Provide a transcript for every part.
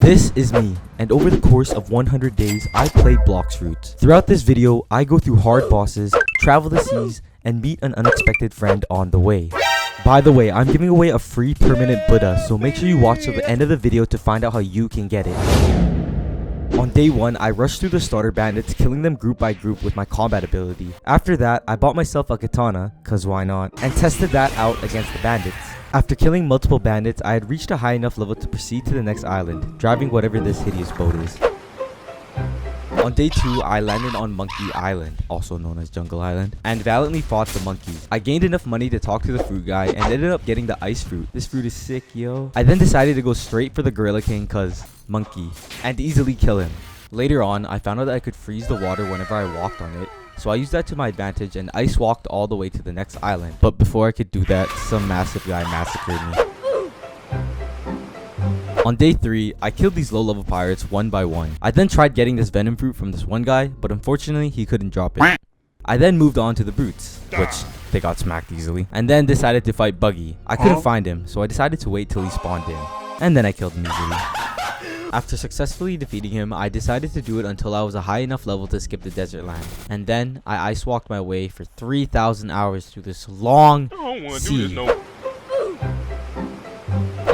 This is me, and over the course of 100 days, I played Blox routes. Throughout this video, I go through hard bosses, travel the seas, and meet an unexpected friend on the way. By the way, I'm giving away a free permanent Buddha, so make sure you watch till the end of the video to find out how you can get it. On day 1, I rushed through the starter bandits, killing them group by group with my combat ability. After that, I bought myself a katana, cause why not, and tested that out against the bandits. After killing multiple bandits, I had reached a high enough level to proceed to the next island, driving whatever this hideous boat is. On day 2, I landed on Monkey Island, also known as Jungle Island, and valiantly fought the monkeys. I gained enough money to talk to the fruit guy and ended up getting the ice fruit. This fruit is sick, yo. I then decided to go straight for the Gorilla King cause monkey, and easily kill him. Later on, I found out that I could freeze the water whenever I walked on it, so I used that to my advantage and ice walked all the way to the next island. But before I could do that, some massive guy massacred me. On day 3, I killed these low level pirates one by one. I then tried getting this venom fruit from this one guy, but unfortunately he couldn't drop it. I then moved on to the brutes, which they got smacked easily, and then decided to fight Buggy. I couldn't find him, so I decided to wait till he spawned in, and then I killed him easily. After successfully defeating him, I decided to do it until I was a high enough level to skip the desert land. And then I ice walked my way for 3,000 hours through this long sea.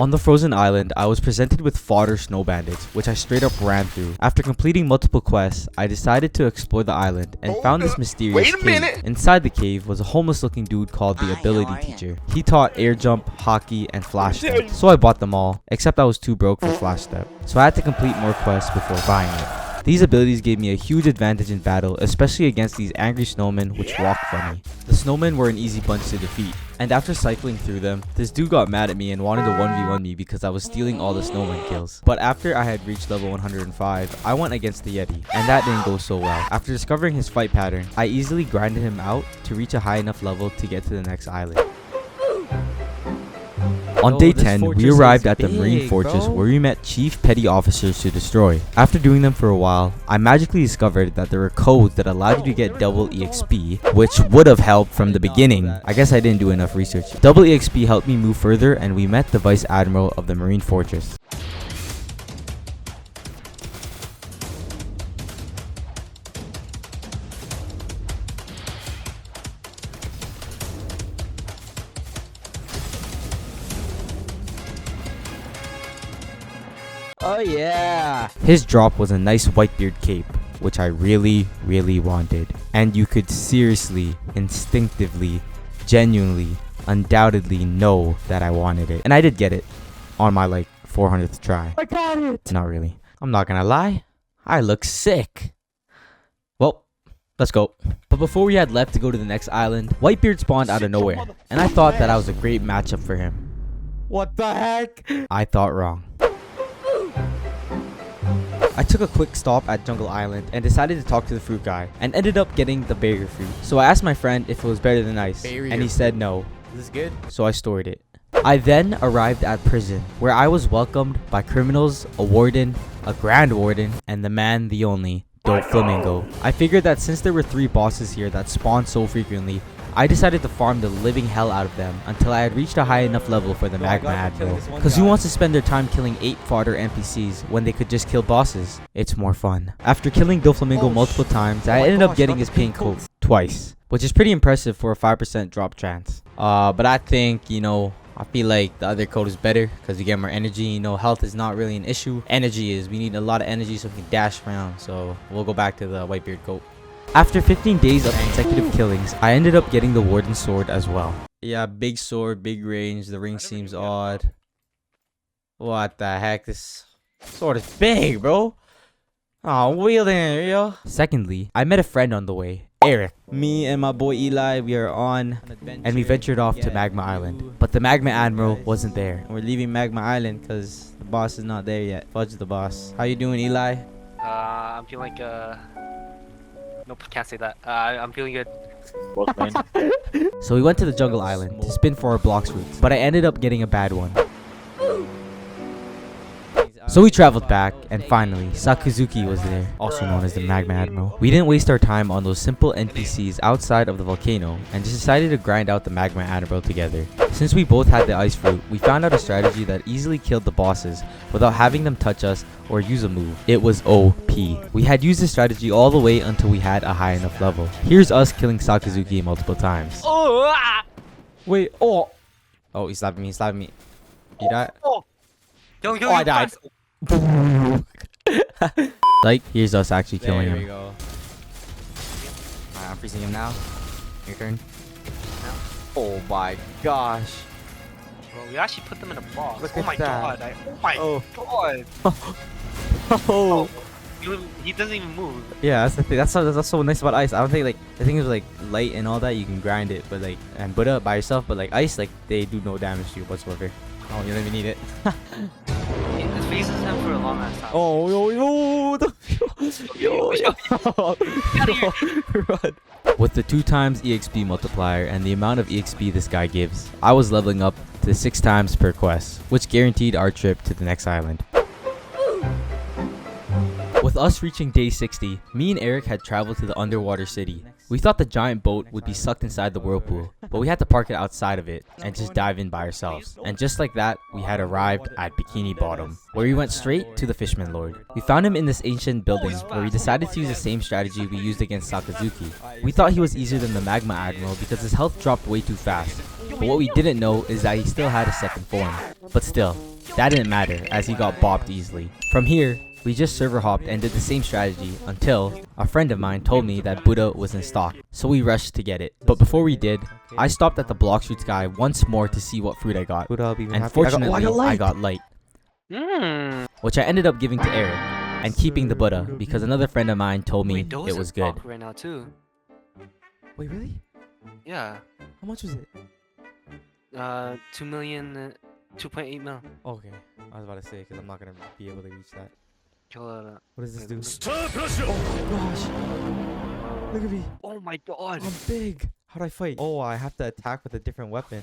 On the frozen island, I was presented with fodder snow bandits, which I straight up ran through. After completing multiple quests, I decided to explore the island and found this mysterious cave. Inside the cave was a homeless looking dude called the ability teacher. He taught air jump, hockey, and flash step, so I bought them all, except I was too broke for flash step, so I had to complete more quests before buying it. These abilities gave me a huge advantage in battle, especially against these angry snowmen which walked funny. The snowmen were an easy bunch to defeat, and after cycling through them, this dude got mad at me and wanted to 1v1 me because I was stealing all the snowman kills. But after I had reached level 105, I went against the yeti, and that didn't go so well. After discovering his fight pattern, I easily grinded him out to reach a high enough level to get to the next island. On day 10, we arrived at the Marine Fortress where we met Chief Petty Officers to destroy. After doing them for a while, I magically discovered that there were codes that allowed you to get double EXP, which would have helped from the beginning. I guess I didn't do enough research. Double EXP helped me move further and we met the Vice Admiral of the Marine Fortress. Oh yeah! His drop was a nice whitebeard cape, which I really wanted. And you could seriously, instinctively, genuinely, undoubtedly know that I wanted it. And I did get it on my like 400th try. I got it! Not really. I'm not gonna lie. I look sick. Well, let's go. But before we had left to go to the next island, Whitebeard spawned out of nowhere. And I thought that I was a great matchup for him. What the heck? I thought wrong. I took a quick stop at Jungle Island and decided to talk to the fruit guy and ended up getting the barrier fruit. So I asked my friend if it was better than ice and he said no. Is this good? So I stored it. I then arrived at prison where I was welcomed by criminals, a warden, a grand warden, and the man, the only, Doflamingo. I figured that since there were 3 bosses here that spawned so frequently, I decided to farm the living hell out of them until I had reached a high enough level for the Magma Admiral. Cause who wants to spend their time killing 8 fodder NPCs when they could just kill bosses? It's more fun. After killing Doflamingo multiple times, I ended up getting his pink coat twice, which is pretty impressive for a 5% drop chance. But I think, you know, I feel like the other code is better because you get more energy. You know, health is not really an issue. Energy is. We need a lot of energy so we can dash around. So we'll go back to the Whitebeard coat. After 15 days of consecutive killings, I ended up getting the Warden sword as well. Yeah, big sword, big range. The ring seems odd. What the heck? This sword is big, bro. Oh, wielding it, yo. Secondly, I met a friend on the way. Eric. Me and my boy Eli, we are on and we ventured off to Magma Island. But the Magma Admiral wasn't there. We're leaving Magma Island because the boss is not there yet. Fudge the boss. How you doing, Eli? I'm feeling like nope, can't say that. I'm feeling good. So we went to the Jungle Island to spin for our Blox routes, but I ended up getting a bad one. So we traveled back, and finally, Sakazuki was there, also known as the Magma Admiral. We didn't waste our time on those simple NPCs outside of the volcano, and just decided to grind out the Magma Admiral together. Since we both had the ice fruit, we found out a strategy that easily killed the bosses without having them touch us or use a move. It was OP. We had used this strategy all the way until we had a high enough level. Here's us killing Sakazuki multiple times. Wait, oh. Oh, he's slapping me, he's slapping me. He died? Kill him, I died. Like, here's us actually killing There we him. go. Alright, I'm freezing him now. Your turn. Oh my gosh. Bro, we actually put them in a box. Look Oh at my that. god. Oh my Oh. god. Oh. He doesn't even move. Yeah, that's the thing. That's so nice about ice. I don't think like the thing is like light and all that you can grind it, but like and Buddha by yourself, but like ice like they do no damage to you whatsoever. Oh, you don't even need it. It freezes him for a long ass time. Oh, Run. With the 2x EXP multiplier and the amount of EXP this guy gives, I was leveling up to 6 times per quest, which guaranteed our trip to the next island. With us reaching day 60, me and Eric had traveled to the underwater city. We thought the giant boat would be sucked inside the whirlpool, but we had to park it outside of it and just dive in by ourselves. And just like that, we had arrived at Bikini Bottom, where we went straight to the Fisherman Lord. We found him in this ancient building where we decided to use the same strategy we used against Sakazuki. We thought he was easier than the Magma Admiral because his health dropped way too fast. But what we didn't know is that he still had a second form. But still, that didn't matter as he got bopped easily. From here, we just server hopped and did the same strategy until a friend of mine told me that Buddha was in stock, so we rushed to get it. But before we did, I stopped at the Blox fruits guy once more to see what fruit I got, and fortunately I got light, which I ended up giving to Eric and keeping the Buddha because another friend of mine told me Wait, it was good. right now too. Wait, really? Yeah. How much was it? 2 million, 2.8 mil. Okay, I was about to say because I'm not gonna be able to reach that. Kill What does this do? Stop Oh my gosh! Look at me. Oh my god. I'm big. How do I fight? Oh, I have to attack with a different weapon.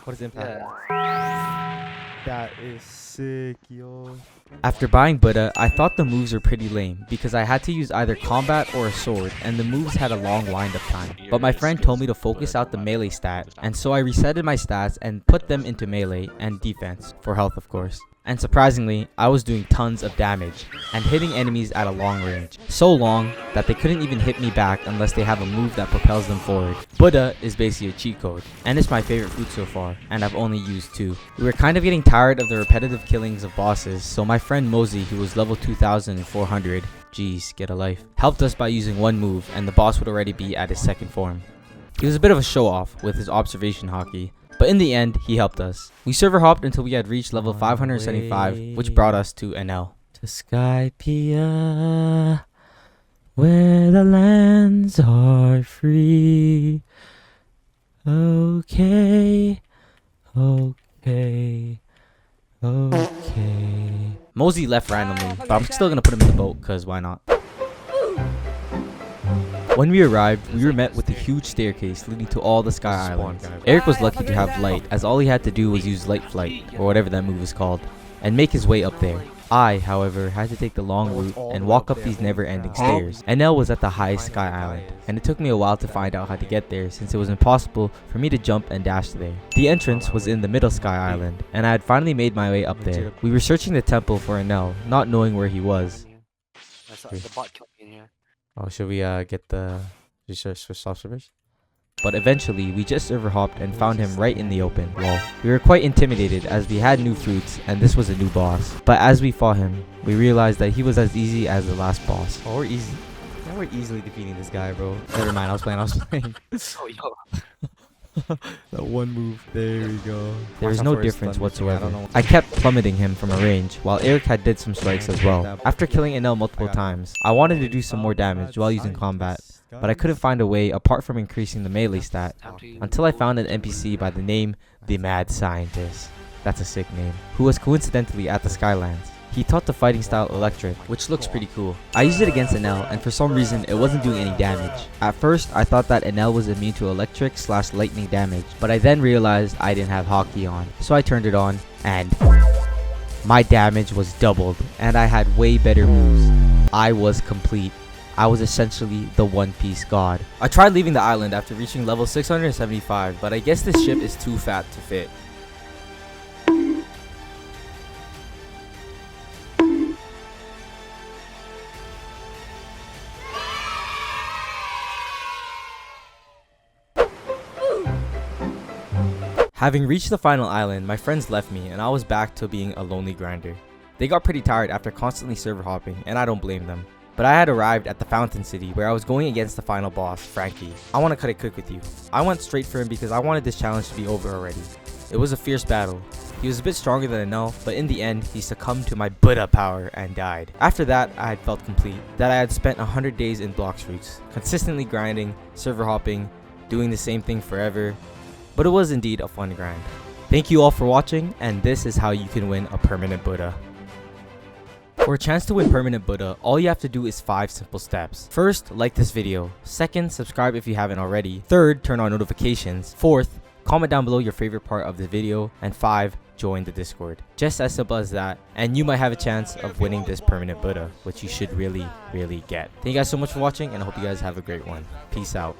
What is impact? Yeah. That is sick, yo. After buying Buddha, I thought the moves were pretty lame because I had to use either combat or a sword and the moves had a long wind-up time. But my friend told me to focus out the melee stat, and so I resetted my stats and put them into melee and defense, for health of course. And surprisingly, I was doing tons of damage and hitting enemies at a long range. So long that they couldn't even hit me back unless they have a move that propels them forward. Buddha is basically a cheat code, and it's my favorite fruit so far, and I've only used 2. We were kind of getting tired of the repetitive killings of bosses, so my friend Mosey, who was level 2400, jeez, get a life, helped us by using 1 move and the boss would already be at his second form. He was a bit of a show-off with his observation hockey, but in the end, he helped us. We server hopped until we had reached level 575, which brought us to NL. To Skypia, where the lands are free. Okay, okay, okay. Mosey left randomly, but I'm still gonna put him in the boat, cause why not? When we arrived, we were met with a huge staircase leading to all the Sky Islands. Eric was lucky to have light, as all he had to do was use light flight, or whatever that move is called, and make his way up there. I, however, had to take the long route and walk up these never-ending stairs. NL was at the highest Sky Island, and it took me a while to find out how to get there since it was impossible for me to jump and dash there. The entrance was in the middle Sky Island, and I had finally made my way up there. We were searching the temple for NL, not knowing where he was. The bot killed me in here. Oh, should we get the switch soft servers? But eventually, we just server hopped and found him right in the open. Lol. We were quite intimidated as we had new fruits and this was a new boss. But as we fought him, we realized that he was as easy as the last boss. Oh, we're easy. Now we're easily defeating this guy, bro. Never mind, I was playing. Oh, yo. That one move. There we go. There was no difference whatsoever. I kept plummeting him from a range, while Eric had did some strikes as well. After killing NL multiple times, I wanted to do some more damage while using combat, but I couldn't find a way apart from increasing the melee stat, until I found an NPC by the name The Mad Scientist. That's a sick name. Who was coincidentally at the Skylands. He taught the fighting style Electric, which looks pretty cool. I used it against NL, and for some reason it wasn't doing any damage. At first, I thought that NL was immune to electric/lightning damage, but I then realized I didn't have hockey on, so I turned it on, and My damage was doubled, and I had way better moves. I was complete. I was essentially the One Piece god. I tried leaving the island after reaching level 675, but I guess this ship is too fat to fit. Having reached the final island, my friends left me and I was back to being a lonely grinder. They got pretty tired after constantly server hopping, and I don't blame them. But I had arrived at the Fountain City where I was going against the final boss, Frankie. I want to cut it quick with you. I went straight for him because I wanted this challenge to be over already. It was a fierce battle. He was a bit stronger than I know, but in the end, he succumbed to my Buddha power and died. After that, I had felt complete. That I had spent 100 days in Blox routes, consistently grinding, server hopping, doing the same thing forever. But it was indeed a fun grind. Thank you all for watching, and this is how you can win a permanent Buddha. For a chance to win permanent Buddha, all you have to do is 5 simple steps. First, like this video. Second, subscribe if you haven't already. Third, turn on notifications. Fourth, comment down below your favorite part of the video. And 5, join the Discord. Just as simple as that, and you might have a chance of winning this permanent Buddha, which you should really get. Thank you guys so much for watching, and I hope you guys have a great one. Peace out.